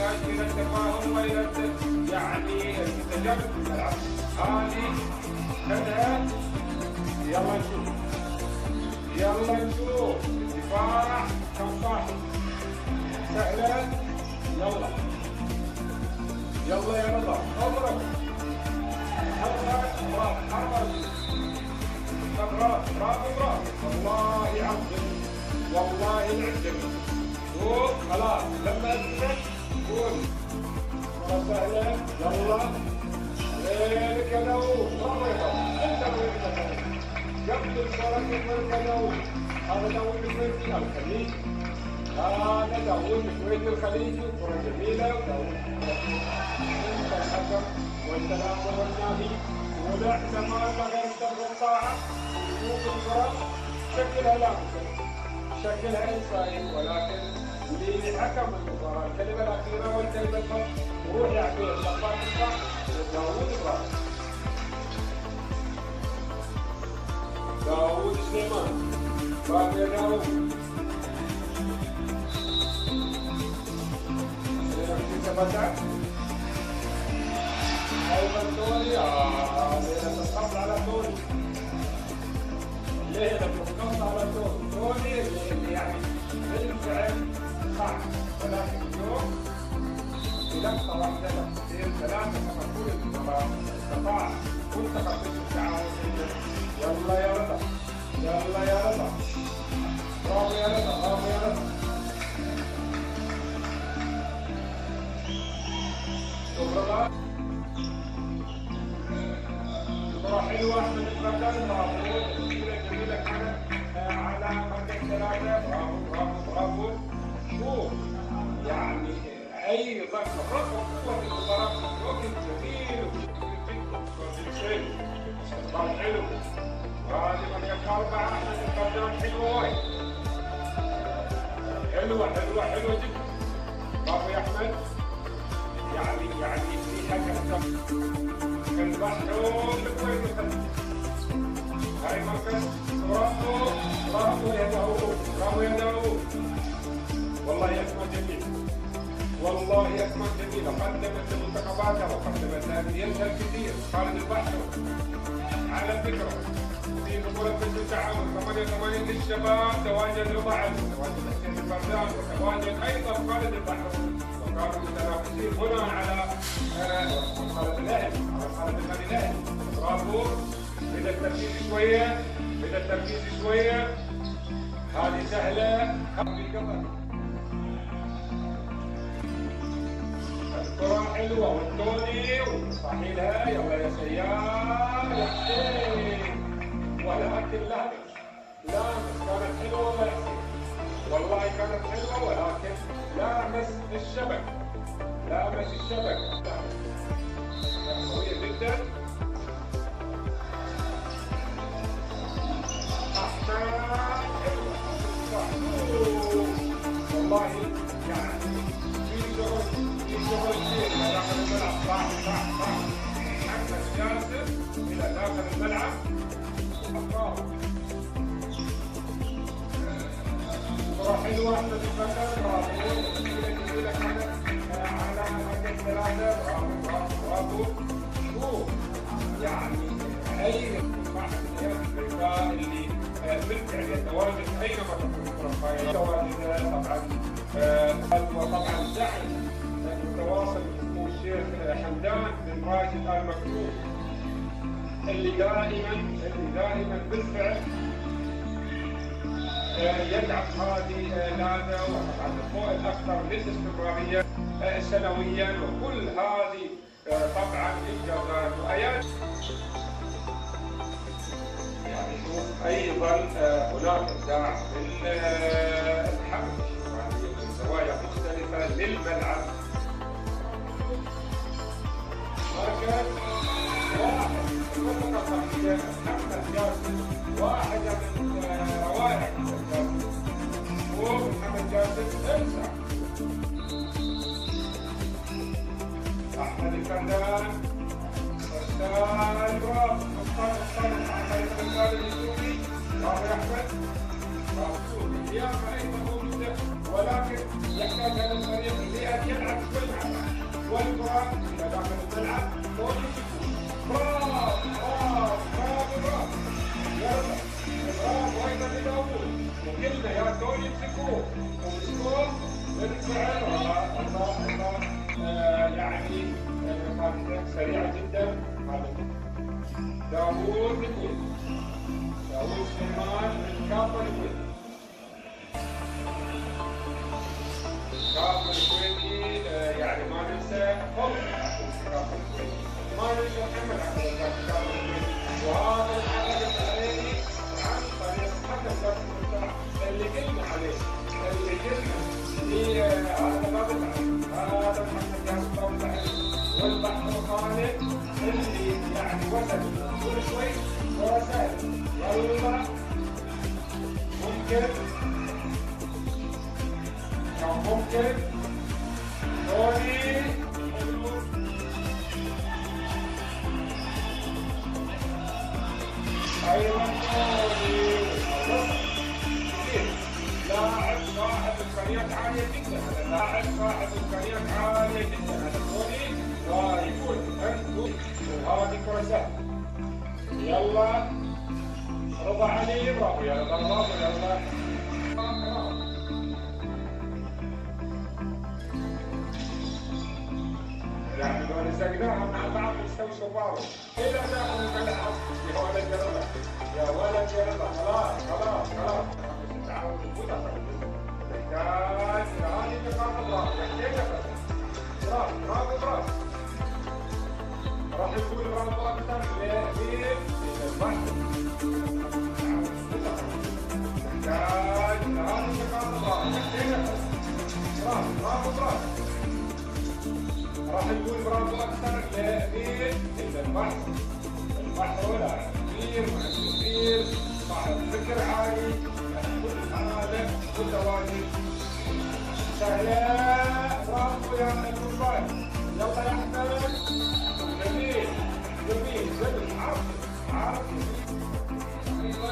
يحتاج الى التفاهم والى يعني التجرد في الملعب. هذه خذها، يلا نشوف، يلا نشوف الدفاع كم صاحب. سهلة، يلا يلا يا رضا اضرب، برافو والله عظم، والله العظم. شوف خلاص لما اثبت قول سهلة، يلا وينك يا داوود، برافو يا داوود، انت وينك يا داوود، قبل الكرة وينك يا داوود. هذا داوود الكويتي الخليج، هذا داوود الكويتي الخليجي، كرة جميلة وداوود انت الحكم والسلام والناهي. ولع زمان غير تبغى الطاعة وشوف الكرة شكلها لا شكلها إنساني، ولكن اللي حكم المباراة الكلمة الأخيرة والكلمة الفصل روح يا عبيد الشباك الصح داوود إبراهيم، داوود سليمان، برافو يا داوود. ثبتت أيضا توني، ليلة القبض على توني، ليلة القبض على توني اللي يعني بالفعل صح، ولكن اليوم بلقطة واحدة تصير ثلاثة تقول المباراة استطاع منتخب التعاون. يلا يا رضا، يلا يا رضا، برافو يا رضا، برافو يا رضا. شوف رضا، كرة حلوة من المكان، برافو، جميلة كانت على مركز ثلاثة، برافو برافو برافو. شوف يعني أيضا رغم قوة المباراة وقت جميل وجميل استقبال حلو. هذه مركز أربعة أحمد القردان، حلوة وايد، حلوة جدا، برافو يا أحمد. يعني في حكم البحثون الكويت الخليج، هاي مركز، برافو يا داوود، برافو يا داوود. والله أسماء جميلة، والله أسماء جميلة، قدمت لمنتخباتها وقدمت لأنديتها الكثير. خالد البحثون على فكرة في بطولة التعاون 88 للشباب تواجد رضا علي، تواجد حسين البردان، وتواجد أيضا خالد البحثون، وكانوا متنافسين هنا على خالد الأهلي، على خالد الأهلي. برافو، بدأ التركيز شوية، بدأ التركيز شوية. هذه سهلة، الكرة حلوة والتوني وصحيلها، يلا يا سيار يا حسين، ولكن لامس كانت حلوة ولا حسين، والله كانت حلوة ولكن لامس الشبك، لامس الشبك، قوية جدا. والله يعني في شغل كثير الى داخل الملعب، صح احمد جاسر الى داخل الملعب. كرة حلوة احمد البكر، برافو، جميلة كانت على مركز ثلاثة، برافو. شوف يعني هي الفريق اللي بالفعل يتواجد اينما تكون الكرة الطائرة، يتواجد وطبعا دعم متواصل من الشيخ حمدان بن راشد آل مكتوم اللي دائما بالفعل يدعم هذه اللاذة، وطبعا الضوء الاخضر للاستمرارية سنويا، وكل هذه طبعا انجازات وايات. يعني شوف ايضا هناك ابداع في الحمل من زوايا مختلفة للملعب. مركز واحد النقطة الخطيرة محمد جاسر، واحدة من روائع محمد جاسر، ومحمد جاسر انسى احمد الفنان ارسال، برافو احمد الفنان السوري، برافو يا احمد، برافو. اليافا ايضا موجودة ولكن يحتاج هذا الفريق لأن يلعب شوي مع إلى داخل الملعب، توني يمسكوه. برافو برافو برافو برافو. يلا برافو أيضا لداوود. وقلنا يا توني يمسكوه ومسكوه بالفعل. الله الله الله. يعني كانت سريعة جدا. هذا داوود الكويت. داوود سليمان من كافة الكويت. كافة الكويتي يعني ما ننسى فضل كافة الكويتي. ما ننسى محمد عبد الرزاق كافة الكويتي. وهذا الحلقة الحالي عن طريق حتى المفتاح اللي قلنا عليه. اللي قلنا في هذا باب التعليم. هذا محمد ياسر باب التعليم. والبحر الخالد اللي يعني وصل كل شوي ورسائل. يلا ممكن ممكن توني ايضا توني لاعب صاحب امكانيات عاليه جدا. هذا لاعب صاحب امكانيات عاليه جدا. هذا توني ويقول انتم وهذه كره سهله. يلا رضا علي. برافو يا رضا. برافو يلا. يعني لو لزقناها مع بعض نستوي صفاره. إلى داخل الملعب. يا ولد يا رضا. يا ولد يا رضا. خلاص خلاص خلاص. التعاون المتفق. يحتاج هذه النقاط. برافو. يحتاج برافو برافو برافو. راح نقول برافو أكثر لأمير البحر. يحتاج هذه النقاط. برافو. يحتاج برافو برافو برافو. راح نقول برافو اكثر لامير البحر. البحر ولا كبير كبير صاحب فكر عالي. كل هذا متواجد. سهله. برافو يا الكوباي. يلا يا احمد. جميل جميل جميل. عارف ايضا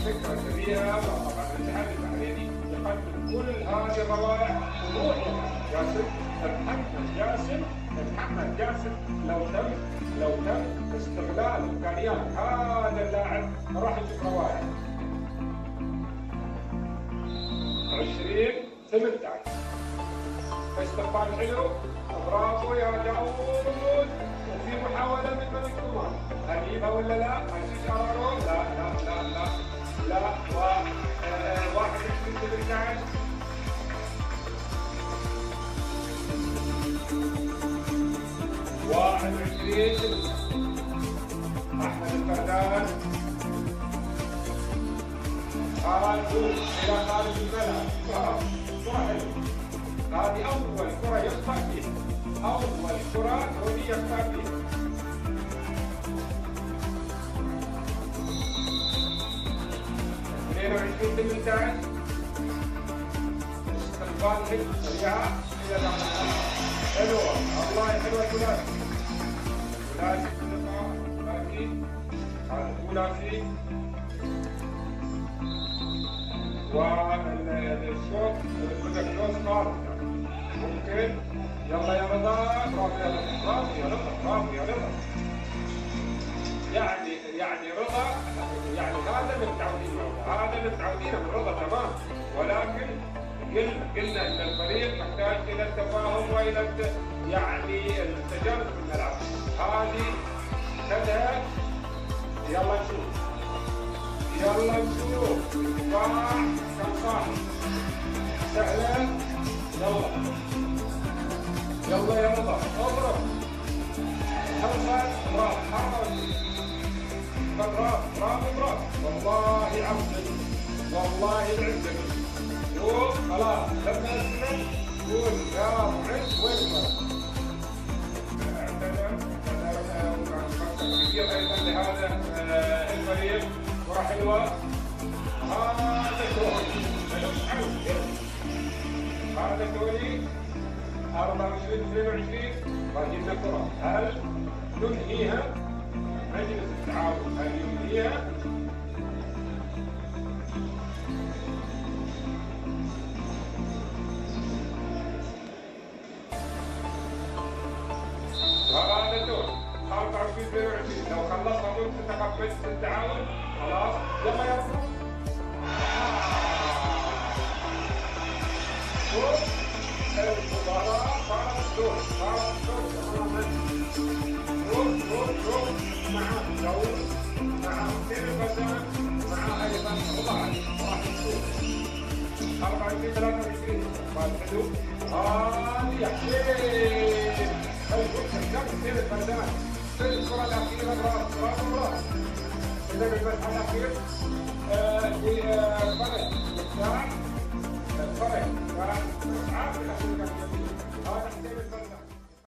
فكره كبيره. وطبعا الاتحاد البحريني يقدم كل هذه الروائع. وروح ياسر. محمد جاسم لو تم استغلال امكانيات هذا اللاعب راح نشوف روائع. 20-18. استقبال حلو. برافو يا داوود. وفي محاولة من ملك عمان. هنجيبها ولا لا؟ هنشوف قراره. لا لا لا لا لا. 21-18. 21. أحمد الفردان. خالد إلى خارج الملعب. كرة حلوة. هذه أول كرة يخطأ فيها. أول كرة توني يخطأ فيها. 22-18. استقبال حلو سريعة إلى داخل الملعب. حلوة. الله حلوة. ثلاثي. ثلاثي في اللقاء. ثلاثي. هذا ثلاثي. والشوط بدك كروس خارج. ممكن. يلا يا رضا. برافو يا رضا. برافو يا رضا. برافو يا رضا. يعني رضا يعني هذا اللي متعودين معه. هذا اللي متعودين من رضا تمام. ولكن قلنا ان الفريق يحتاج الى التفاهم والى يعني التجانس في الملعب. هذه تذهب. يلا نشوف. يلا نشوف. دفاع كم صح. سهله. يلا يلا يا رضا. اضرب. خلصت. برافو. برافو برافو برافو. والله عبد. والله العزة. شوف خلاص لما اسمع قول يا معز وين الملعب. اعتذر وكان مكسب كبير ايضا لهذا الفريق. كرة حلوة. هذا توني. هذا توني. 24-22. باقي لنا كرة. هل ننهيها؟ مجلس التعاون هل ينهيها؟ في بريورتي. لو خلصنا منتخب بس التعاون خلاص يلا يلا. شوف المباراة صارت دور تماما. شوف مع دور مع كثير البدن مع ايضا خضار راح نشوف 24 23 بعد حدود هذه يحكي كثير البدن في الكرة الأخيرة براس إذا الفتح الأخير لفرق الفرق كان عارف الأخير